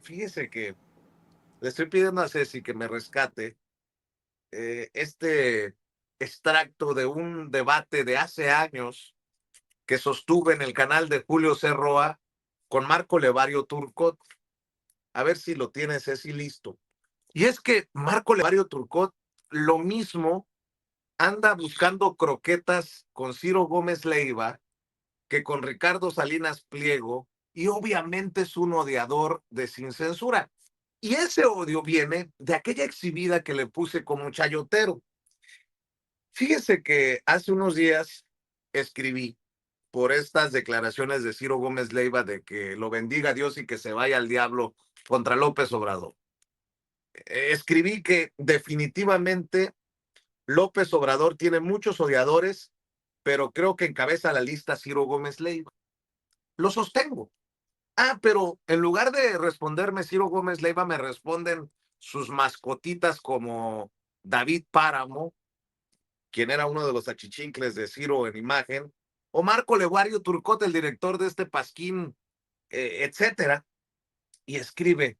Fíjese que le estoy pidiendo a Ceci que me rescate este extracto de un debate de hace años que sostuve en el canal de Julio C. Roa con Marco Levario Turcot. A ver si lo tiene Ceci listo. Y es que Marco Levario Turcot lo mismo anda buscando croquetas con Ciro Gómez Leiva que con Ricardo Salinas Pliego, y obviamente es un odiador de Sin Censura. Y ese odio viene de aquella exhibida que le puse como chayotero. Fíjese que hace unos días escribí por estas declaraciones de Ciro Gómez Leiva de que lo bendiga Dios y que se vaya al diablo contra López Obrador. Escribí que definitivamente López Obrador tiene muchos odiadores, pero creo que encabeza la lista Ciro Gómez Leiva. Lo sostengo. Pero en lugar de responderme Ciro Gómez Leiva, me responden sus mascotitas como David Páramo, quien era uno de los achichincles de Ciro en imagen, o Marco Levario Turcot, el director de este pasquín, etcétera. Y escribe: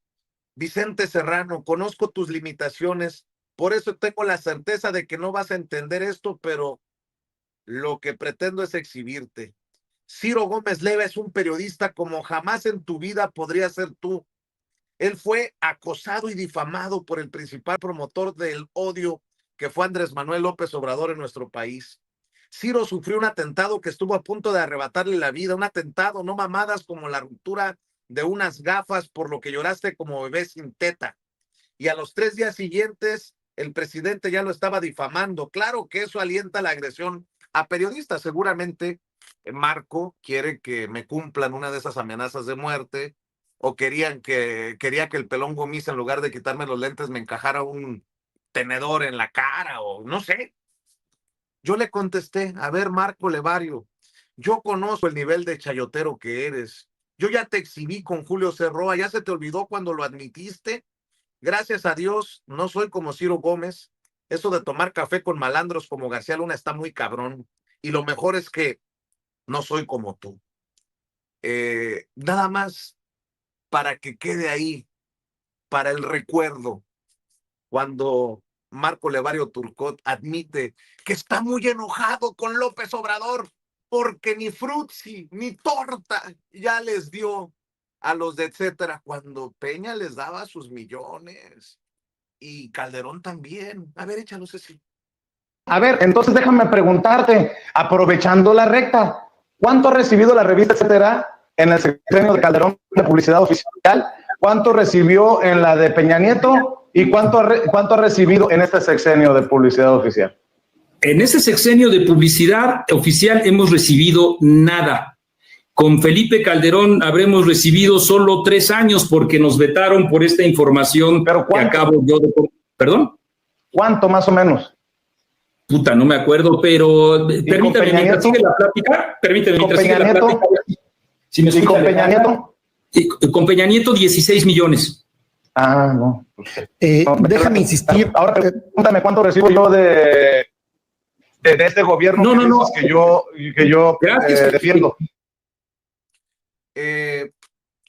Vicente Serrano, conozco tus limitaciones, por eso tengo la certeza de que no vas a entender esto, pero lo que pretendo es exhibirte. Ciro Gómez Leiva es un periodista como jamás en tu vida podría ser tú. Él fue acosado y difamado por el principal promotor del odio, que fue Andrés Manuel López Obrador en nuestro país. Ciro sufrió un atentado que estuvo a punto de arrebatarle la vida, un atentado, no mamadas como la ruptura de unas gafas por lo que lloraste como bebé sin teta. Y a los 3 días siguientes, el presidente ya lo estaba difamando. Claro que eso alienta la agresión a periodistas. Seguramente Marco quiere que me cumplan una de esas amenazas de muerte, o quería que el pelón Gomis, en lugar de quitarme los lentes, me encajara un tenedor en la cara, o no sé. Yo le contesté: a ver, Marco Levario, yo conozco el nivel de chayotero que eres. Yo ya te exhibí con Julio C. Roa, ya se te olvidó cuando lo admitiste. Gracias a Dios, no soy como Ciro Gómez. Eso de tomar café con malandros como García Luna está muy cabrón. Y lo mejor es que no soy como tú. Nada más para que quede ahí, para el recuerdo, cuando Marco Levario Turcot admite que está muy enojado con López Obrador porque ni frutzi ni torta ya les dio a los de etcétera, cuando Peña les daba sus millones y Calderón también. A ver, échalo, Ceci. A ver, entonces déjame preguntarte, aprovechando la recta, ¿cuánto ha recibido la revista etcétera en el sexenio de Calderón de publicidad oficial? ¿Cuánto recibió en la de Peña Nieto? ¿Y cuánto ha recibido en este sexenio de publicidad oficial? En este sexenio de publicidad oficial hemos recibido nada. Con Felipe Calderón habremos recibido solo 3 años porque nos vetaron por esta información que acabo yo de... ¿Perdón? ¿Cuánto más o menos? Puta, no me acuerdo, pero permítame, mientras sigue la plática, Si me ¿y con Peña Nieto? Con Peña Nieto, 16 millones. No. Déjame insistir. Ahora pregúntame cuánto recibo yo de este gobierno que yo defiendo.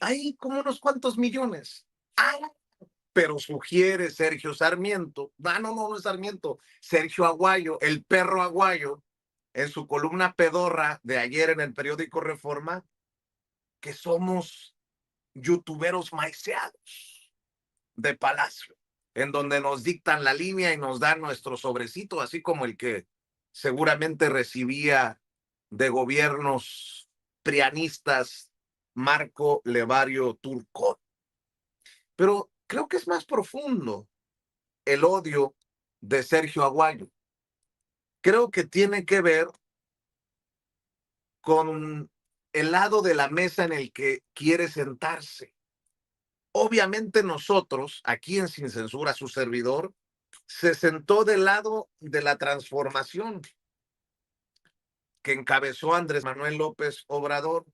Hay como unos cuantos millones. Pero sugiere Sergio Sarmiento, no es Sarmiento, Sergio Aguayo, el perro Aguayo, en su columna pedorra de ayer en el periódico Reforma, que somos youtuberos maiceados de Palacio, en donde nos dictan la línea y nos dan nuestro sobrecito, así como el que seguramente recibía de gobiernos prianistas Marco Levario Turcot. Pero creo que es más profundo el odio de Sergio Aguayo. Creo que tiene que ver con el lado de la mesa en el que quiere sentarse. Obviamente nosotros, aquí en Sin Censura, su servidor, se sentó del lado de la transformación que encabezó Andrés Manuel López Obrador.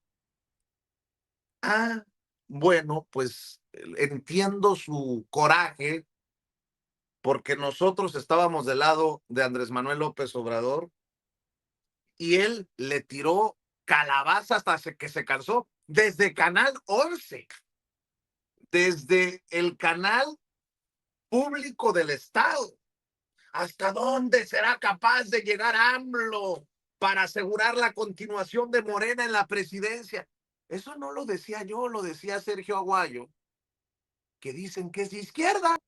Bueno, pues entiendo su coraje, porque nosotros estábamos del lado de Andrés Manuel López Obrador y él le tiró calabaza hasta que se cansó, desde Canal 11. desde el canal público del Estado. ¿Hasta dónde será capaz de llegar AMLO para asegurar la continuación de Morena en la presidencia? Eso no lo decía yo, lo decía Sergio Aguayo, que dicen que es de izquierda.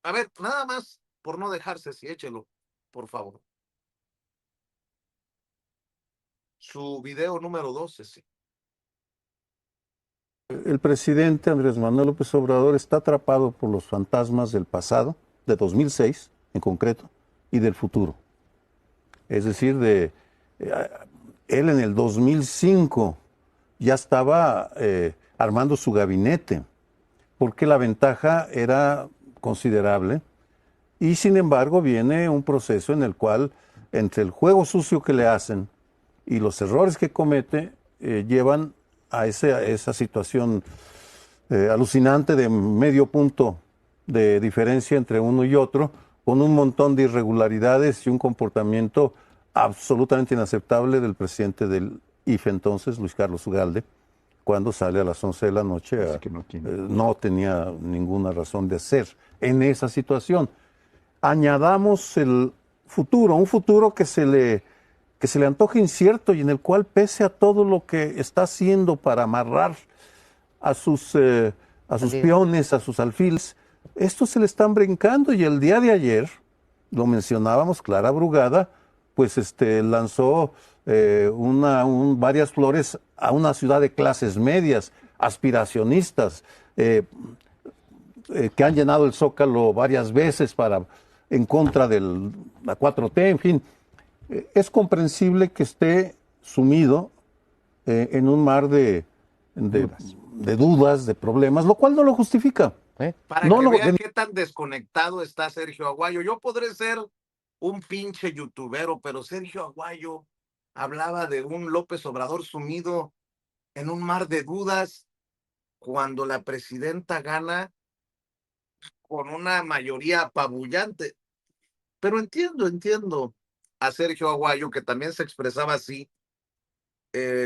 A ver, nada más, por no dejarse, sí, échelo, por favor. Su video número 12, sí. El presidente Andrés Manuel López Obrador está atrapado por los fantasmas del pasado, de 2006 en concreto, y del futuro. Es decir, él en el 2005 ya estaba armando su gabinete, porque la ventaja era considerable, y sin embargo viene un proceso en el cual, entre el juego sucio que le hacen y los errores que comete, llevan a esa situación alucinante de medio punto de diferencia entre uno y otro, con un montón de irregularidades y un comportamiento absolutamente inaceptable del presidente del IFE entonces, Luis Carlos Ugalde, cuando sale a las 11 de la noche. No tenía ninguna razón de ser en esa situación. Añadamos el futuro, un futuro que se le antoja incierto y en el cual, pese a todo lo que está haciendo para amarrar a sus peones, a sus alfiles, estos se le están brincando. Y el día de ayer, lo mencionábamos, Clara Brugada, pues lanzó varias flores a una ciudad de clases medias, aspiracionistas, que han llenado el Zócalo varias veces en contra de la 4T, en fin. Es comprensible que esté sumido en un mar de dudas, de problemas, lo cual no lo justifica. Para que vean qué tan desconectado está Sergio Aguayo. Yo podré ser un pinche youtubero, pero Sergio Aguayo hablaba de un López Obrador sumido en un mar de dudas cuando la presidenta gana con una mayoría apabullante. Pero entiendo a Sergio Aguayo, que también se expresaba así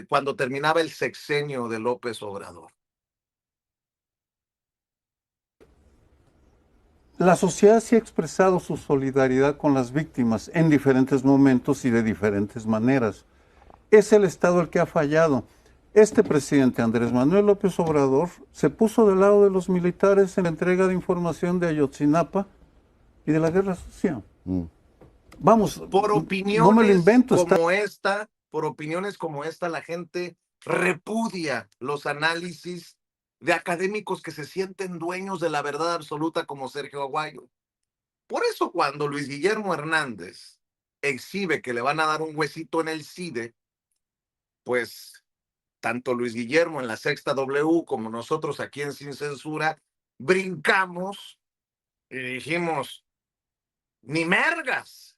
cuando terminaba el sexenio de López Obrador. La sociedad sí ha expresado su solidaridad con las víctimas en diferentes momentos y de diferentes maneras. Es el Estado el que ha fallado. Este presidente Andrés Manuel López Obrador se puso del lado de los militares en la entrega de información de Ayotzinapa y de la guerra sucia. Vamos, por opiniones no me lo invento, por opiniones como esta, la gente repudia los análisis de académicos que se sienten dueños de la verdad absoluta como Sergio Aguayo. Por eso cuando Luis Guillermo Hernández exhibe que le van a dar un huesito en el CIDE, pues tanto Luis Guillermo en la Sexta W como nosotros aquí en Sin Censura brincamos y dijimos, ni mergas,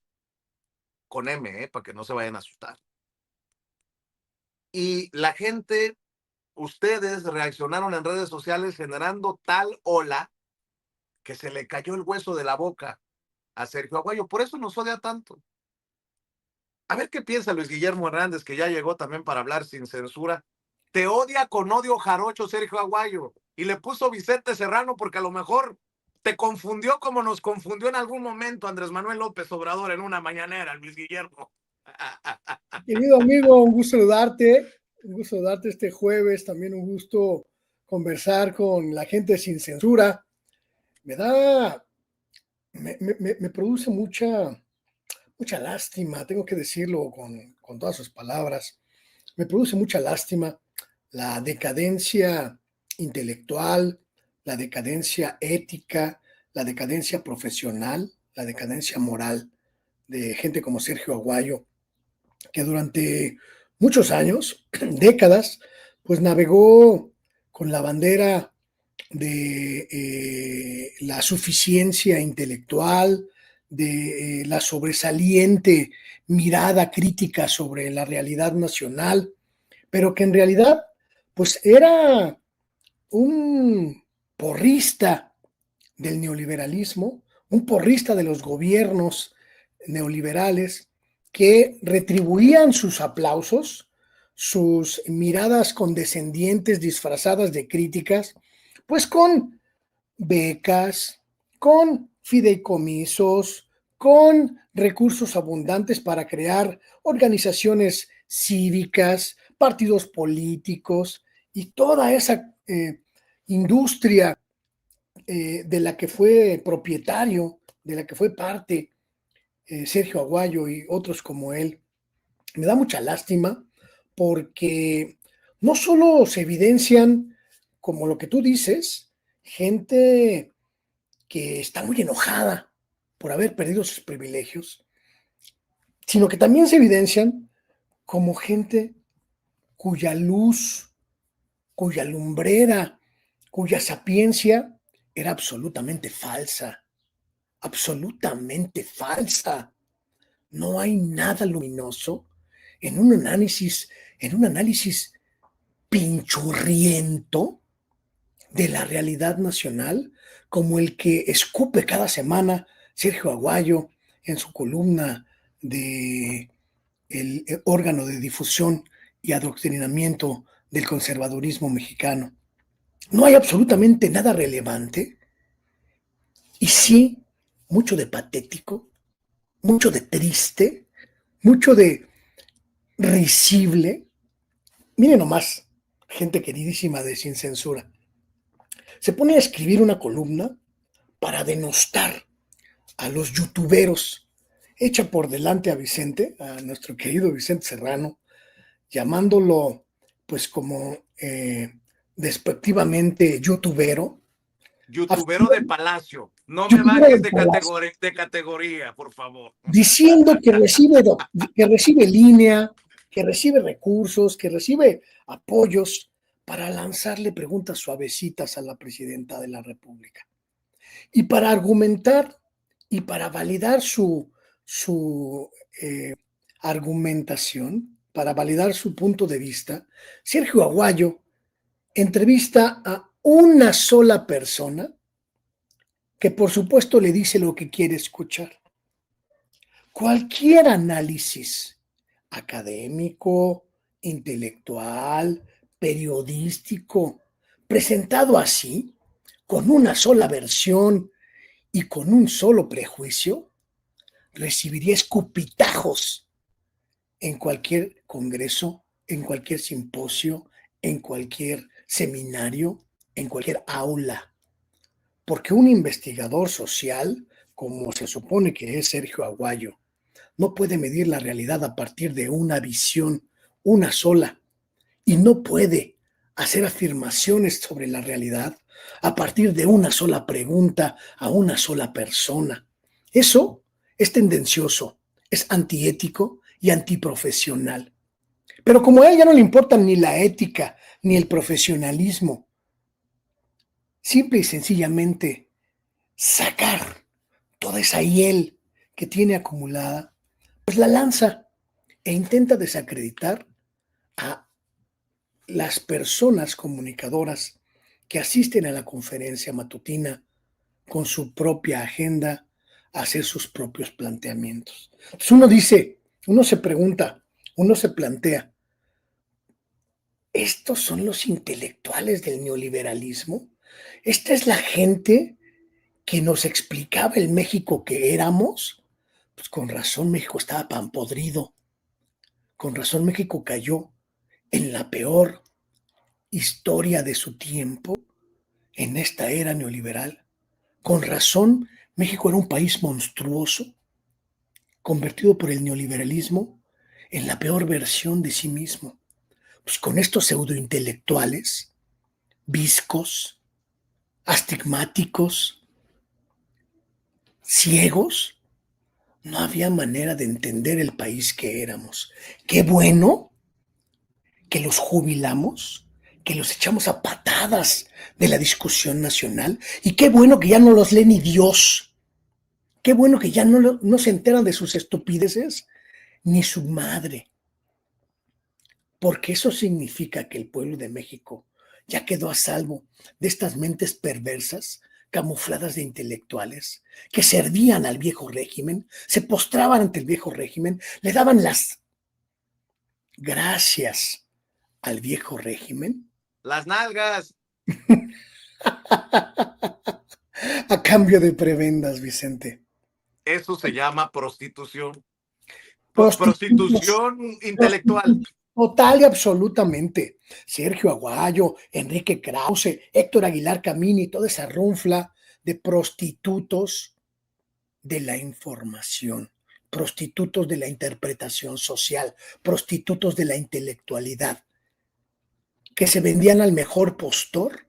con M, para que no se vayan a asustar. Y la gente, ustedes reaccionaron en redes sociales generando tal ola que se le cayó el hueso de la boca a Sergio Aguayo. Por eso nos odia tanto. A ver qué piensa Luis Guillermo Hernández, que ya llegó también para hablar sin censura. Te odia con odio jarocho Sergio Aguayo. Y le puso Vicente Serrano porque a lo mejor te confundió como nos confundió en algún momento Andrés Manuel López Obrador en una mañanera, Luis Guillermo. Querido amigo, un gusto saludarte este jueves, también un gusto conversar con la gente sin censura. Me produce mucha lástima, tengo que decirlo con todas sus palabras, me produce mucha lástima la decadencia intelectual, la decadencia ética, la decadencia profesional, la decadencia moral de gente como Sergio Aguayo, que durante muchos años, décadas, pues navegó con la bandera de la suficiencia intelectual, de la sobresaliente mirada crítica sobre la realidad nacional, pero que en realidad pues era un porrista del neoliberalismo, un porrista de los gobiernos neoliberales que retribuían sus aplausos, sus miradas condescendientes disfrazadas de críticas, Pues con becas, con fideicomisos, con recursos abundantes para crear organizaciones cívicas, partidos políticos y toda esa industria de la que fue propietario, de la que fue parte Sergio Aguayo y otros como él. Me da mucha lástima porque no solo se evidencian, como lo que tú dices, gente que está muy enojada por haber perdido sus privilegios, sino que también se evidencian como gente cuya luz, cuya lumbrera, cuya sapiencia era absolutamente falsa, absolutamente falsa. No hay nada luminoso en un análisis pinchurriento de la realidad nacional, como el que escupe cada semana Sergio Aguayo en su columna de el órgano de difusión y adoctrinamiento del conservadurismo mexicano. No hay absolutamente nada relevante y sí mucho de patético, mucho de triste, mucho de risible. Miren nomás, gente queridísima de Sin Censura. Se pone a escribir una columna para denostar a los youtuberos, echa por delante a Vicente, a nuestro querido Vicente Serrano, llamándolo pues como despectivamente youtubero. Youtubero de Palacio. No me bajes de categoría, por favor. Diciendo que recibe línea, que recibe recursos, que recibe apoyos para lanzarle preguntas suavecitas a la presidenta de la República. Y para argumentar y para validar su argumentación, para validar su punto de vista, Sergio Aguayo entrevista a una sola persona que por supuesto le dice lo que quiere escuchar. Cualquier análisis académico, intelectual, periodístico, presentado así, con una sola versión y con un solo prejuicio, recibiría escupitajos en cualquier congreso, en cualquier simposio, en cualquier seminario, en cualquier aula. Porque un investigador social, como se supone que es Sergio Aguayo, no puede medir la realidad a partir de una visión, una sola, y no puede hacer afirmaciones sobre la realidad a partir de una sola pregunta a una sola persona. Eso es tendencioso, es antiético y antiprofesional. Pero como a ella no le importan ni la ética ni el profesionalismo, simple y sencillamente sacar toda esa hiel que tiene acumulada, pues la lanza e intenta desacreditar a las personas comunicadoras que asisten a la conferencia matutina con su propia agenda a hacer sus propios planteamientos. Entonces uno dice, uno se pregunta, uno se plantea, ¿estos son los intelectuales del neoliberalismo? ¿Esta es la gente que nos explicaba el México que éramos? Pues con razón México estaba pan podrido. Con razón México cayó en la peor historia de su tiempo en esta era neoliberal. Con razón México era un país monstruoso, convertido por el neoliberalismo en la peor versión de sí mismo. Pues con estos pseudointelectuales, viscos, astigmáticos, ciegos, no había manera de entender el país que éramos. Qué bueno que los jubilamos, que los echamos a patadas de la discusión nacional, y qué bueno que ya no los lee ni Dios. Qué bueno que ya no se enteran de sus estupideces ni su madre. Porque eso significa que el pueblo de México ya quedó a salvo de estas mentes perversas, camufladas de intelectuales, que servían al viejo régimen, se postraban ante el viejo régimen, le daban las gracias al viejo régimen. Las nalgas. A cambio de prebendas, Vicente. Eso se llama prostitución. Prostitutos. Prostitución intelectual. Total y absolutamente. Sergio Aguayo, Enrique Krause, Héctor Aguilar Camini, toda esa runfla de prostitutos de la información, prostitutos de la interpretación social, prostitutos de la intelectualidad, que se vendían al mejor postor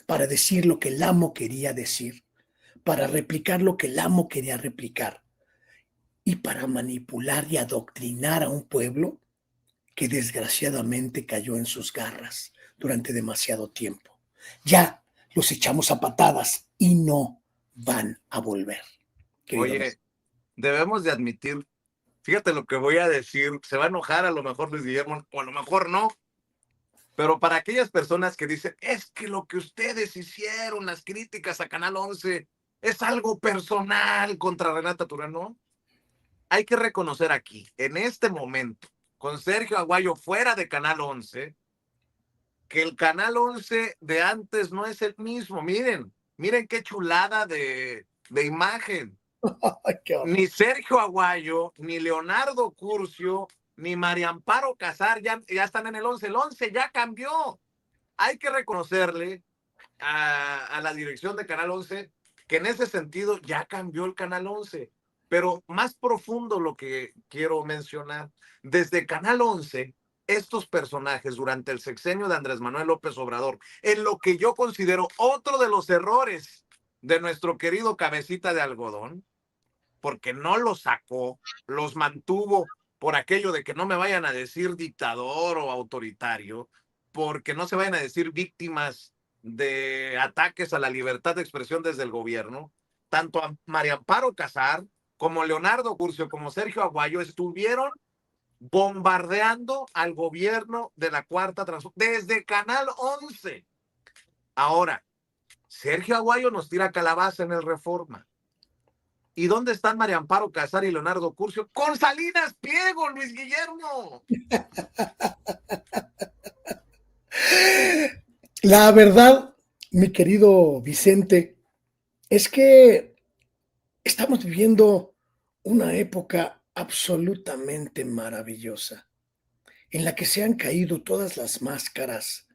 para decir lo que el amo quería decir, para replicar lo que el amo quería replicar y para manipular y adoctrinar a un pueblo que desgraciadamente cayó en sus garras durante demasiado tiempo. Ya los echamos a patadas y no van a volver. Oye, debemos de admitir, fíjate lo que voy a decir, se va a enojar a lo mejor Luis Guillermo, o a lo mejor no, pero para aquellas personas que dicen, es que lo que ustedes hicieron, las críticas a Canal 11, es algo personal contra Renata Turano, hay que reconocer aquí, en este momento, con Sergio Aguayo fuera de Canal 11, que el Canal 11 de antes no es el mismo. Miren qué chulada de imagen. Ni Sergio Aguayo, ni Leonardo Curcio, ni María Amparo Casar ya están en el 11. El 11 ya cambió. Hay que reconocerle a la dirección de Canal 11 que en ese sentido ya cambió el Canal 11. Pero más profundo lo que quiero mencionar, desde Canal 11, estos personajes durante el sexenio de Andrés Manuel López Obrador, en lo que yo considero otro de los errores de nuestro querido cabecita de algodón, porque no los sacó, los mantuvo por aquello de que no me vayan a decir dictador o autoritario, porque no se vayan a decir víctimas de ataques a la libertad de expresión desde el gobierno. Tanto a María Amparo Casar como Leonardo Curcio como Sergio Aguayo estuvieron bombardeando al gobierno de la Cuarta Transformación desde Canal 11. Ahora, Sergio Aguayo nos tira calabaza en el Reforma. ¿Y dónde están María Amparo Casar y Leonardo Curcio? ¡Con Salinas Pliego, Luis Guillermo! La verdad, mi querido Vicente, es que estamos viviendo una época absolutamente maravillosa, en la que se han caído todas las máscaras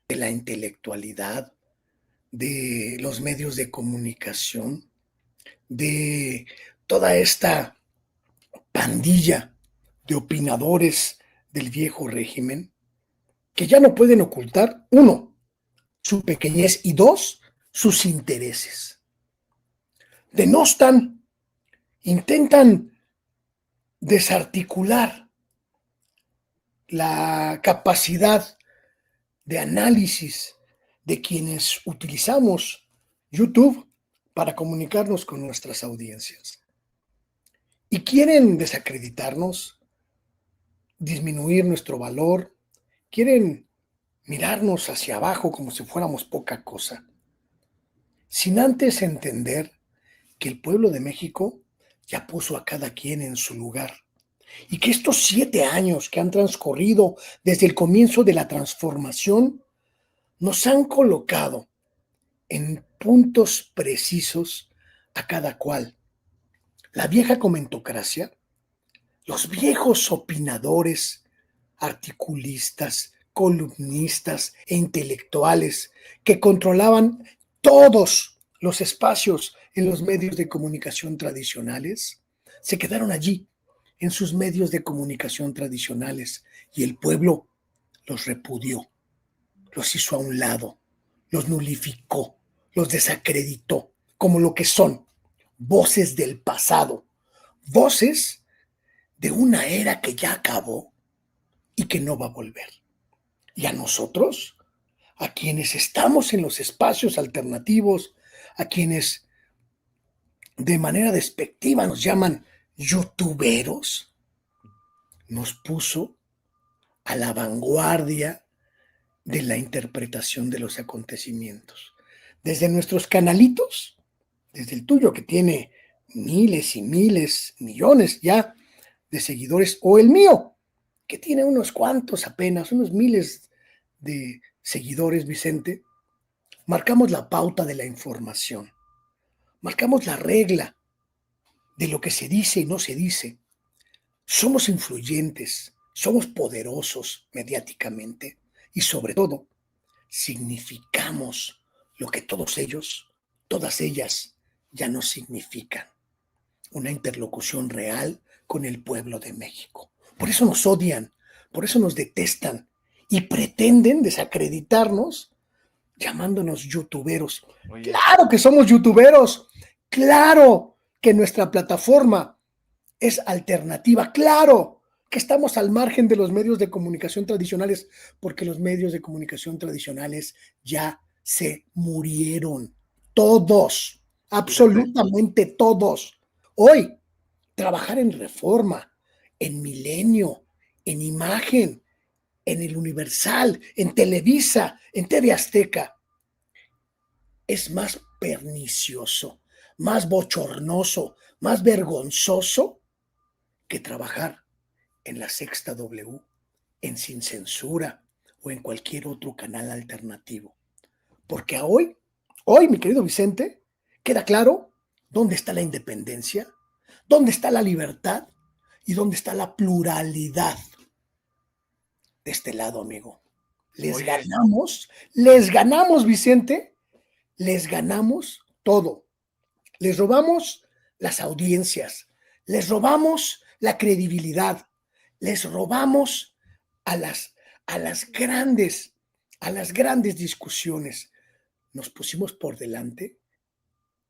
de la intelectualidad, de los medios de comunicación, de toda esta pandilla de opinadores del viejo régimen, que ya no pueden ocultar, uno, su pequeñez y dos, sus intereses. Denostan, intentan desarticular la capacidad de análisis de quienes utilizamos YouTube para comunicarnos con nuestras audiencias. Y quieren desacreditarnos, disminuir nuestro valor, quieren mirarnos hacia abajo como si fuéramos poca cosa, sin antes entender que el pueblo de México ya puso a cada quien en su lugar y que estos 7 años que han transcurrido desde el comienzo de la transformación nos han colocado en puntos precisos a cada cual. La vieja comentocracia, los viejos opinadores, articulistas, columnistas e intelectuales que controlaban todos los espacios en los medios de comunicación tradicionales, se quedaron allí, en sus medios de comunicación tradicionales, y el pueblo los repudió, los hizo a un lado, los nulificó, los desacreditó como lo que son, voces del pasado, voces de una era que ya acabó y que no va a volver. Y a nosotros, a quienes estamos en los espacios alternativos, a quienes de manera despectiva nos llaman youtuberos, nos puso a la vanguardia de la interpretación de los acontecimientos. Desde nuestros canalitos, desde el tuyo que tiene miles y miles, millones ya de seguidores, o el mío, que tiene unos cuantos apenas, unos miles de seguidores, Vicente, marcamos la pauta de la información, marcamos la regla de lo que se dice y no se dice. Somos influyentes, somos poderosos mediáticamente y sobre todo significamos lo que todos ellos, todas ellas ya no significan. Una interlocución real con el pueblo de México. Por eso nos odian, por eso nos detestan y pretenden desacreditarnos llamándonos youtuberos. Oye, Claro que somos youtuberos, claro que nuestra plataforma es alternativa, claro que estamos al margen de los medios de comunicación tradicionales, porque los medios de comunicación tradicionales ya se murieron. Todos, absolutamente todos. Hoy, trabajar en Reforma, en Milenio, en Imagen, en El Universal, en Televisa, en TV Azteca, es más pernicioso, más bochornoso, más vergonzoso que trabajar en la Sexta W, en Sin Censura o en cualquier otro canal alternativo. Porque hoy, mi querido Vicente, queda claro dónde está la independencia, dónde está la libertad y dónde está la pluralidad. De este lado, amigo. Les ganamos, Vicente, les ganamos todo. Les robamos las audiencias, les robamos la credibilidad, les robamos a las grandes discusiones. Nos pusimos por delante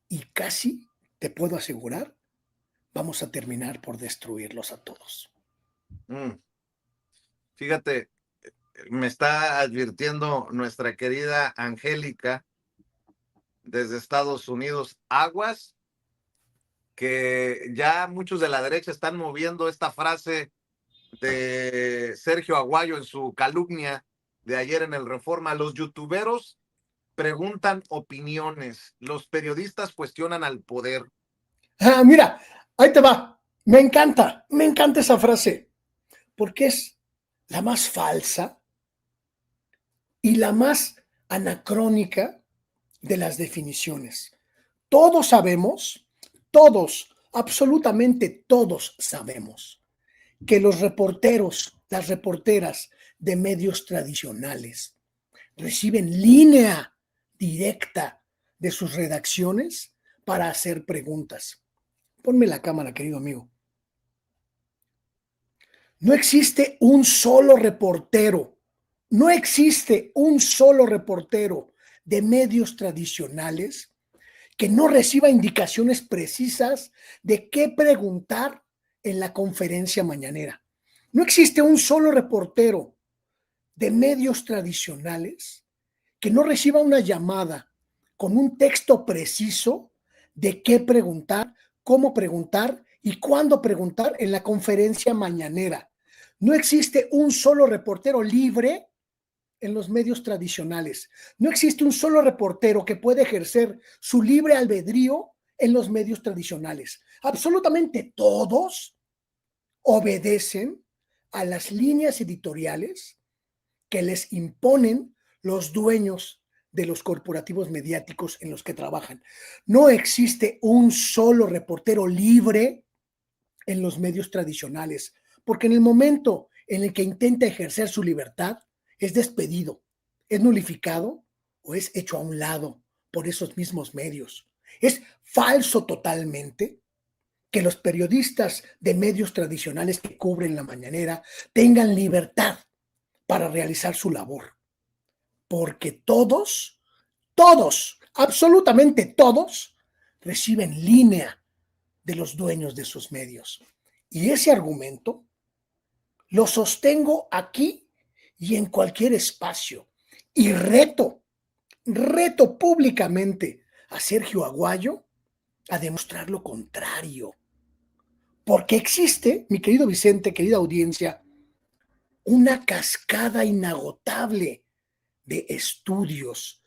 y casi, te puedo asegurar, vamos a terminar por destruirlos a todos. Fíjate, me está advirtiendo nuestra querida Angélica desde Estados Unidos, aguas, que ya muchos de la derecha están moviendo esta frase de Sergio Aguayo en su calumnia de ayer en el Reforma. Los youtuberos preguntan opiniones, los periodistas cuestionan al poder. Mira, ahí te va. Me encanta esa frase, porque es la más falsa y la más anacrónica de las definiciones. Todos sabemos, todos, absolutamente todos sabemos que los reporteros, las reporteras de medios tradicionales reciben línea directa de sus redacciones para hacer preguntas. Ponme la cámara, querido amigo. No existe un solo reportero, no existe un solo reportero de medios tradicionales que no reciba indicaciones precisas de qué preguntar en la conferencia mañanera. No existe un solo reportero de medios tradicionales que no reciba una llamada con un texto preciso de qué preguntar, cómo preguntar y cuándo preguntar en la conferencia mañanera. No existe un solo reportero libre en los medios tradicionales. No existe un solo reportero que pueda ejercer su libre albedrío en los medios tradicionales. Absolutamente todos obedecen a las líneas editoriales que les imponen los dueños de los corporativos mediáticos en los que trabajan. No existe un solo reportero libre en los medios tradicionales, porque en el momento en el que intenta ejercer su libertad, es despedido, es nulificado o es hecho a un lado por esos mismos medios. Es falso totalmente que los periodistas de medios tradicionales que cubren la mañanera tengan libertad para realizar su labor, porque todos, absolutamente todos, reciben línea de los dueños de sus medios. Y ese argumento lo sostengo aquí y en cualquier espacio. Y reto públicamente a Sergio Aguayo a demostrar lo contrario. Porque existe, mi querido Vicente, querida audiencia, una cascada inagotable de estudios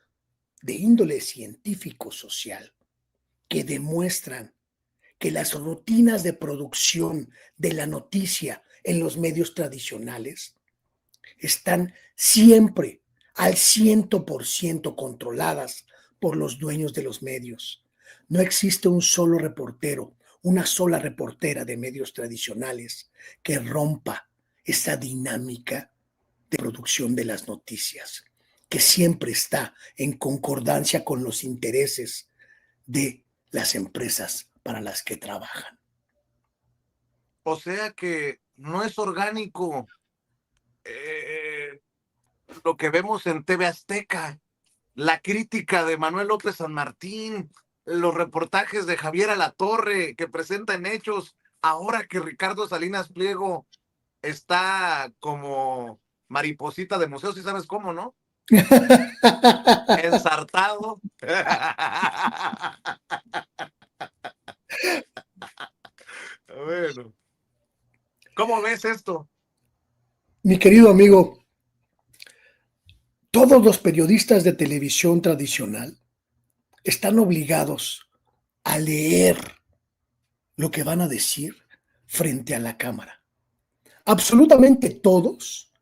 de índole científico-social que demuestran que las rutinas de producción de la noticia en los medios tradicionales están siempre al 100% controladas por los dueños de los medios. No existe un solo reportero, una sola reportera de medios tradicionales que rompa esa dinámica de producción de las noticias, que siempre está en concordancia con los intereses de las empresas para las que trabajan. O sea que no es orgánico lo que vemos en TV Azteca, la crítica de Manuel López San Martín, los reportajes de Javier Alatorre que presentan hechos, ahora que Ricardo Salinas Pliego está como mariposita de museo, si sabes cómo, ¿no? Ensartado. Bueno, ¿cómo ves esto? Mi querido amigo, todos los periodistas de televisión tradicional están obligados a leer lo que van a decir frente a la cámara. Absolutamente todos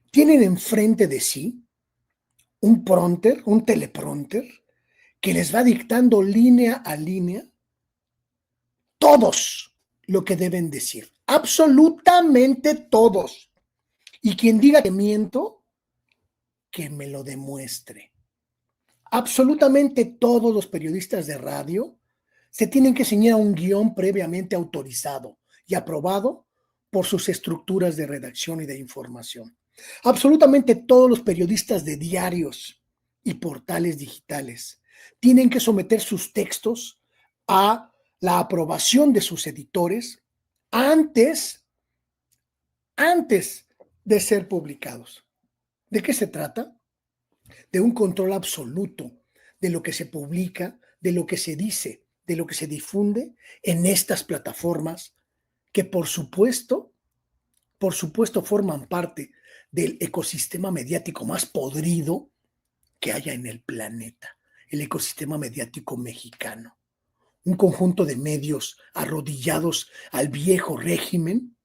tienen enfrente de sí un prompter, un teleprompter, que les va dictando línea a línea todos lo que deben decir. Absolutamente todos. Y quien diga que miento, que me lo demuestre. Absolutamente todos los periodistas de radio se tienen que ceñir a un guión previamente autorizado y aprobado por sus estructuras de redacción y de información. Absolutamente todos los periodistas de diarios y portales digitales tienen que someter sus textos a la aprobación de sus editores antes de ser publicados. ¿De qué se trata? De un control absoluto de lo que se publica, de lo que se dice, de lo que se difunde en estas plataformas que por supuesto forman parte del ecosistema mediático más podrido que haya en el planeta, el ecosistema mediático mexicano. Un conjunto de medios arrodillados al viejo régimen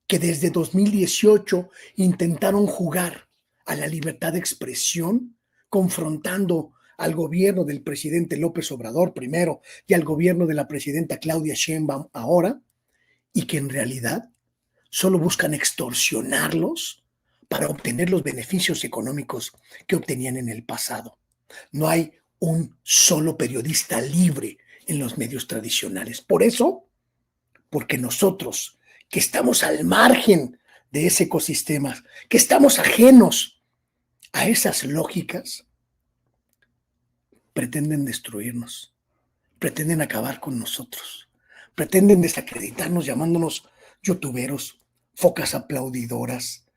que desde 2018 intentaron jugar a la libertad de expresión, confrontando al gobierno del presidente López Obrador primero y al gobierno de la presidenta Claudia Sheinbaum ahora, y que en realidad solo buscan extorsionarlos para obtener los beneficios económicos que obtenían en el pasado. No hay un solo periodista libre en los medios tradicionales. Por eso, porque nosotros, que estamos al margen de ese ecosistema, que estamos ajenos a esas lógicas, pretenden destruirnos, pretenden acabar con nosotros, pretenden desacreditarnos llamándonos youtuberos, focas aplaudidoras,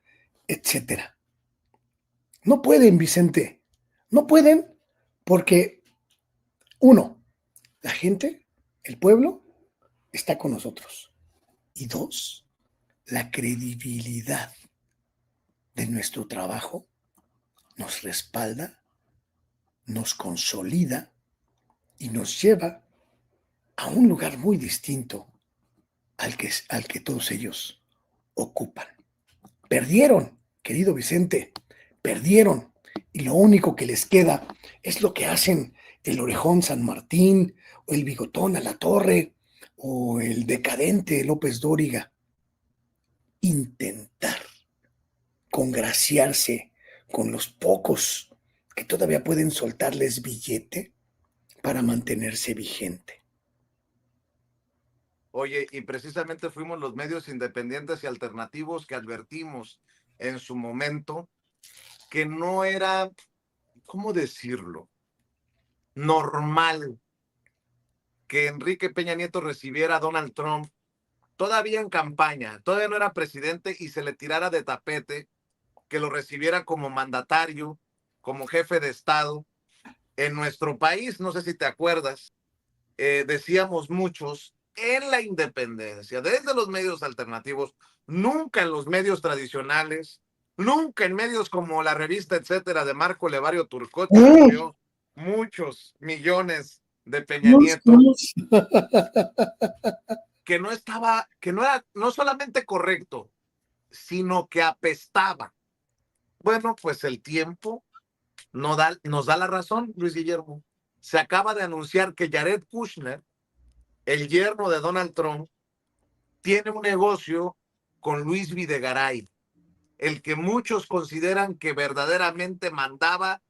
etcétera. No pueden, Vicente, no pueden porque, uno, la gente, el pueblo, está con nosotros. Y dos, la credibilidad de nuestro trabajo nos respalda, nos consolida y nos lleva a un lugar muy distinto al que todos ellos ocupan. Perdieron, querido Vicente, perdieron. Y lo único que les queda es lo que hacen el Orejón San Martín, o el Bigotón Alatorre, o el decadente López Dóriga. Intentar congraciarse con los pocos que todavía pueden soltarles billete para mantenerse vigente. Oye, y precisamente fuimos los medios independientes y alternativos que advertimos en su momento que no era, ¿cómo decirlo?, normal que Enrique Peña Nieto recibiera a Donald Trump todavía en campaña, todavía no era presidente y se le tirara de tapete, que lo recibiera como mandatario, como jefe de Estado. En nuestro país, no sé si te acuerdas, decíamos muchos, en la independencia, desde los medios alternativos, nunca en los medios tradicionales, nunca en medios como la revista, etcétera, de Marco Levario Turcot, que recibió muchos millones de Peña Nieto, que no estaba, que no era no solamente correcto, sino que apestaba. Bueno, pues el tiempo nos da la razón, Luis Guillermo. Se acaba de anunciar que Jared Kushner, el yerno de Donald Trump, tiene un negocio con Luis Videgaray, el que muchos consideran que verdaderamente mandaba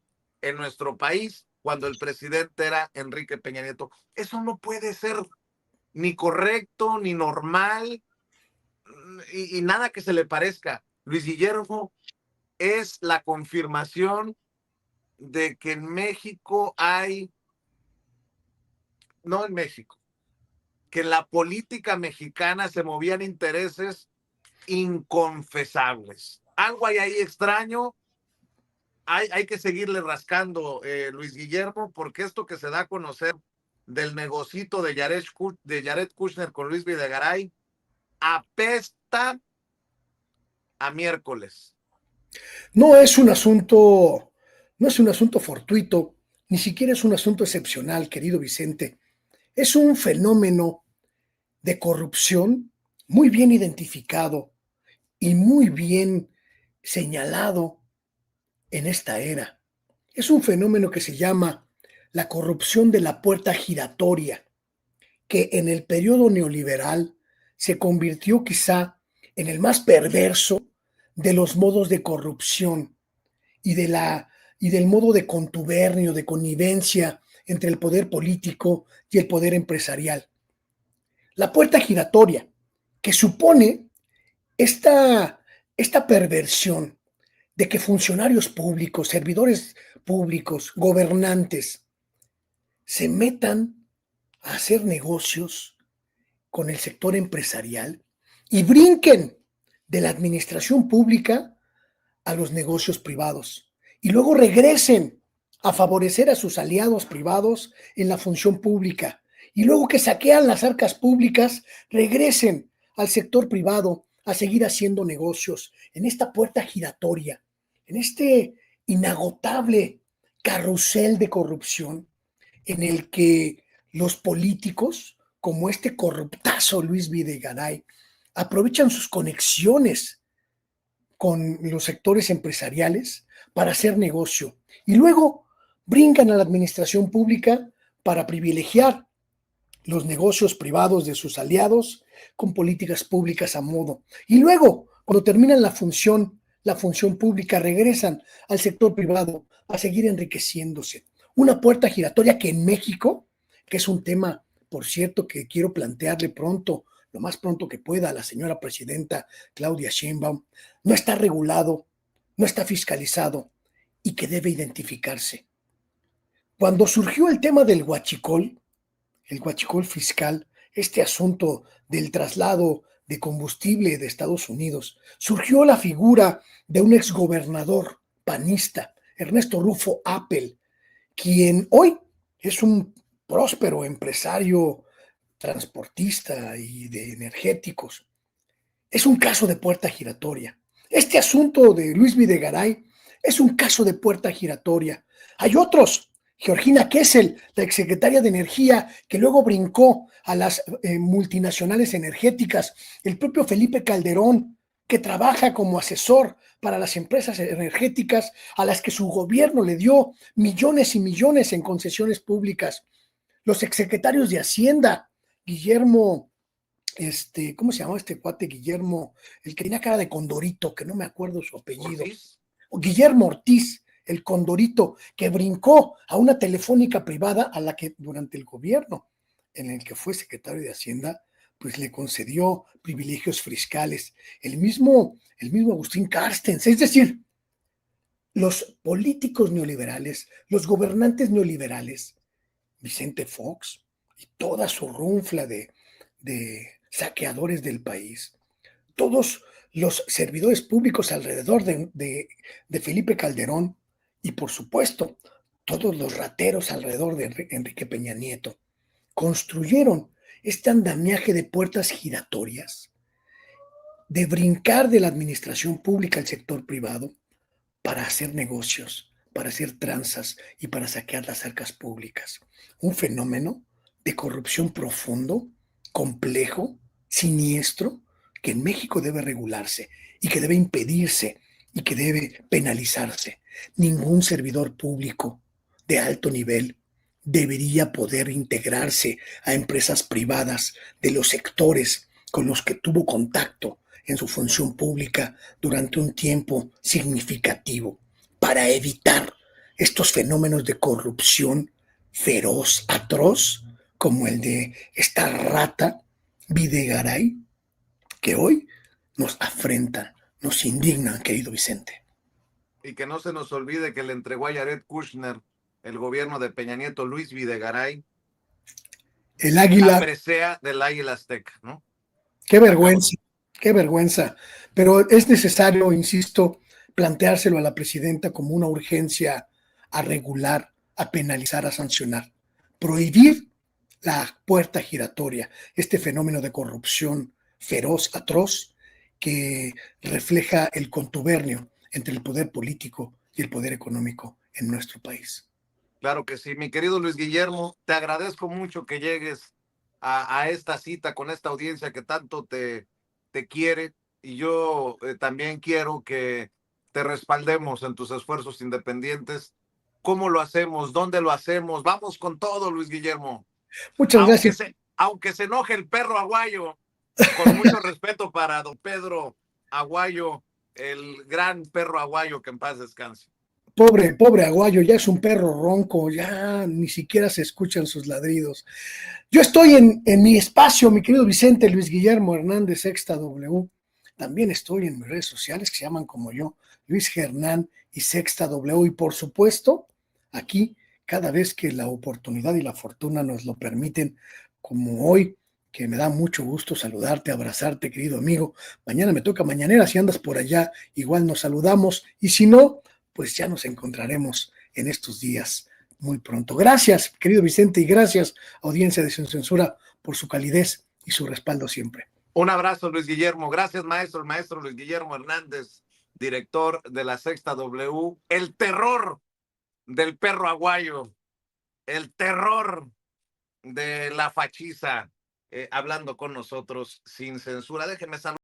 en nuestro país cuando el presidente era Enrique Peña Nieto. Eso no puede ser ni correcto, ni normal, y nada que se le parezca. Luis Guillermo es la confirmación de que en México no en México, que en la política mexicana se movían intereses inconfesables. Algo hay ahí extraño. Hay que seguirle rascando, Luis Guillermo, porque esto que se da a conocer del negocito de Jared Kushner con Luis Videgaray apesta a miércoles. No es un asunto, no es un asunto fortuito, ni siquiera es un asunto excepcional, querido Vicente. Es un fenómeno de corrupción muy bien identificado y muy bien señalado en esta era. Es un fenómeno que se llama la corrupción de la puerta giratoria, que en el periodo neoliberal se convirtió quizá en el más perverso de los modos de corrupción y del modo de contubernio, de connivencia entre el poder político y el poder empresarial. La puerta giratoria, que supone esta perversión de que funcionarios públicos, servidores públicos, gobernantes, se metan a hacer negocios con el sector empresarial y brinquen de la administración pública a los negocios privados y luego regresen a favorecer a sus aliados privados en la función pública y luego que saquean las arcas públicas regresen al sector privado a seguir haciendo negocios en esta puerta giratoria, en este inagotable carrusel de corrupción en el que los políticos, como este corruptazo Luis Videgaray, aprovechan sus conexiones con los sectores empresariales para hacer negocio y luego brincan a la administración pública para privilegiar los negocios privados de sus aliados con políticas públicas a modo. Y luego, cuando terminan la función pública, regresan al sector privado a seguir enriqueciéndose. Una puerta giratoria que en México, que es un tema, por cierto, que quiero plantearle pronto, lo más pronto que pueda, a la señora presidenta Claudia Sheinbaum, no está regulado, no está fiscalizado y que debe identificarse. Cuando surgió el tema del huachicol, el huachicol fiscal, este asunto del traslado de combustible de Estados Unidos, surgió la figura de un exgobernador panista, Ernesto Rufo Appel, quien hoy es un próspero empresario transportista y de energéticos. Es un caso de puerta giratoria. Este asunto de Luis Videgaray es un caso de puerta giratoria. Hay otros. Georgina Kessel, la exsecretaria de Energía, que luego brincó a las multinacionales energéticas. El propio Felipe Calderón, que trabaja como asesor para las empresas energéticas a las que su gobierno le dio millones y millones en concesiones públicas. Los exsecretarios de Hacienda, Guillermo, ¿cómo se llamaba este cuate? Guillermo, el que tenía cara de Condorito, que no me acuerdo su apellido. Guillermo Ortiz, el Condorito, que brincó a una telefónica privada a la que durante el gobierno en el que fue secretario de Hacienda, pues le concedió privilegios fiscales. El mismo Agustín Carstens, es decir, los políticos neoliberales, los gobernantes neoliberales, Vicente Fox y toda su runfla de saqueadores del país, todos los servidores públicos alrededor de Felipe Calderón y, por supuesto, todos los rateros alrededor de Enrique Peña Nieto, construyeron este andamiaje de puertas giratorias, de brincar de la administración pública al sector privado para hacer negocios, para hacer tranzas y para saquear las arcas públicas. Un fenómeno de corrupción profundo, complejo, siniestro, que en México debe regularse y que debe impedirse y que debe penalizarse. Ningún servidor público de alto nivel debería poder integrarse a empresas privadas de los sectores con los que tuvo contacto en su función pública durante un tiempo significativo para evitar estos fenómenos de corrupción feroz, atroz, como el de esta rata Videgaray, que hoy nos afrentan, nos indignan, querido Vicente. Y que no se nos olvide que le entregó a Jared Kushner el gobierno de Peña Nieto, Luis Videgaray, El la águila, presea del Águila Azteca, ¿no? qué vergüenza, qué vergüenza. Pero es necesario, insisto, planteárselo a la presidenta como una urgencia a regular, a penalizar, a sancionar. Prohibir la puerta giratoria, este fenómeno de corrupción feroz, atroz, que refleja el contubernio entre el poder político y el poder económico en nuestro país. Claro que sí, mi querido Luis Guillermo, te agradezco mucho que llegues a esta cita con esta audiencia que tanto te quiere, y yo también quiero que te respaldemos en tus esfuerzos independientes. ¿Cómo lo hacemos? ¿Dónde lo hacemos? Vamos con todo, Luis Guillermo. Muchas gracias. Aunque se enoje el perro Aguayo, con mucho respeto para don Pedro Aguayo, el gran perro Aguayo, que en paz descanse. Pobre Aguayo, ya es un perro ronco, ya ni siquiera se escuchan sus ladridos. Yo estoy en mi espacio, mi querido Vicente Luis Guillermo Hernández, Sexta W. También estoy en mis redes sociales que se llaman como yo, Luis Gernán y Sexta W. Y por supuesto, aquí, cada vez que la oportunidad y la fortuna nos lo permiten, como hoy, que me da mucho gusto saludarte, abrazarte, querido amigo. Mañana me toca mañanera, si andas por allá, igual nos saludamos. Y si no, pues ya nos encontraremos en estos días muy pronto. Gracias, querido Vicente, y gracias, audiencia de Sin Censura, por su calidez y su respaldo siempre. Un abrazo, Luis Guillermo. Gracias, maestro. El maestro Luis Guillermo Hernández, director de la Sexta W. El terror del perro Aguayo, el terror de la fachiza, hablando con nosotros sin censura. Déjenme saludar.